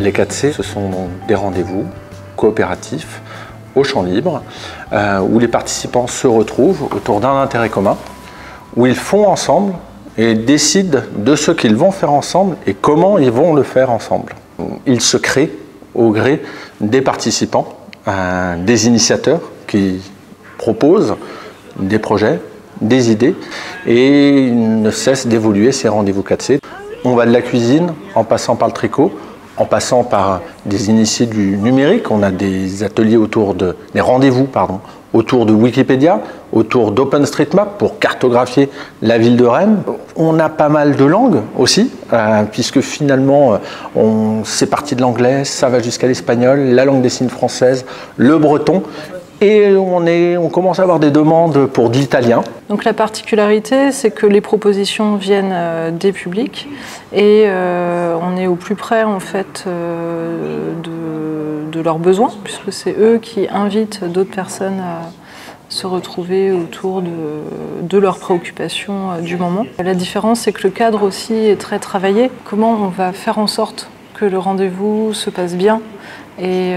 Les 4C, ce sont donc des rendez-vous coopératifs au champ libre, où les participants se retrouvent autour d'un intérêt commun, où ils font ensemble et décident de ce qu'ils vont faire ensemble et comment ils vont le faire ensemble. Ils se créent au gré des participants, des initiateurs qui proposent des projets, des idées, et ils ne cessent d'évoluer ces rendez-vous 4C. On va de la cuisine en passant par le tricot, en passant par des initiés du numérique. On a des ateliers des rendez-vous autour de Wikipédia, autour d'OpenStreetMap pour cartographier la ville de Rennes. On a pas mal de langues aussi, puisque finalement, c'est parti de l'anglais, ça va jusqu'à l'espagnol, la langue des signes française, le breton. Et on commence à avoir des demandes pour de l'italien. Donc la particularité, c'est que les propositions viennent des publics et on est au plus près en fait de leurs besoins, puisque c'est eux qui invitent d'autres personnes à se retrouver autour de leurs préoccupations du moment. La différence, c'est que le cadre aussi est très travaillé. Comment on va faire en sorte que le rendez-vous se passe bien et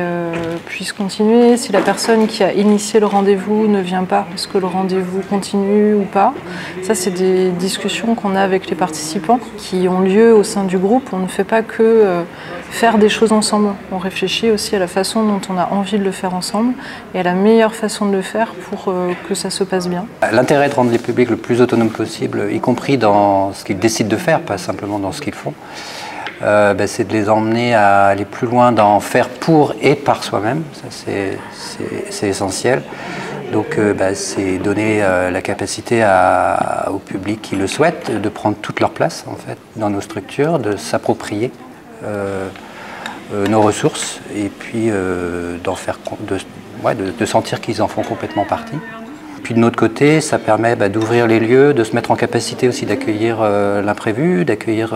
puisse continuer. Si la personne qui a initié le rendez-vous ne vient pas, est-ce que le rendez-vous continue ou pas? Ça, c'est des discussions qu'on a avec les participants qui ont lieu au sein du groupe. On ne fait pas que faire des choses ensemble. On réfléchit aussi à la façon dont on a envie de le faire ensemble et à la meilleure façon de le faire pour que ça se passe bien. L'intérêt de rendre les publics le plus autonomes possible, y compris dans ce qu'ils décident de faire, pas simplement dans ce qu'ils font, c'est de les emmener à aller plus loin dans faire pour et par soi-même. Ça, c'est essentiel. Donc c'est donner la capacité au public qui le souhaite de prendre toute leur place en fait, dans nos structures, de s'approprier nos ressources et puis de sentir qu'ils en font complètement partie. Puis de notre côté, ça permet d'ouvrir les lieux, de se mettre en capacité aussi d'accueillir l'imprévu, d'accueillir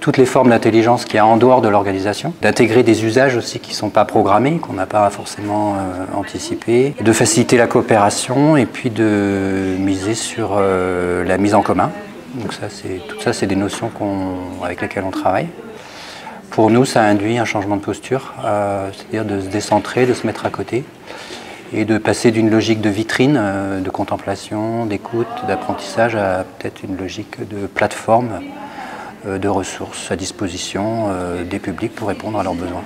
toutes les formes d'intelligence qu'il y a en dehors de l'organisation, d'intégrer des usages aussi qui ne sont pas programmés, qu'on n'a pas forcément anticipés, de faciliter la coopération et puis de miser sur la mise en commun. Donc tout ça, c'est des notions avec lesquelles on travaille. Pour nous, ça induit un changement de posture, c'est-à-dire de se décentrer, de se mettre à côté et de passer d'une logique de vitrine, de contemplation, d'écoute, d'apprentissage à peut-être une logique de plateforme, de ressources à disposition des publics pour répondre à leurs besoins.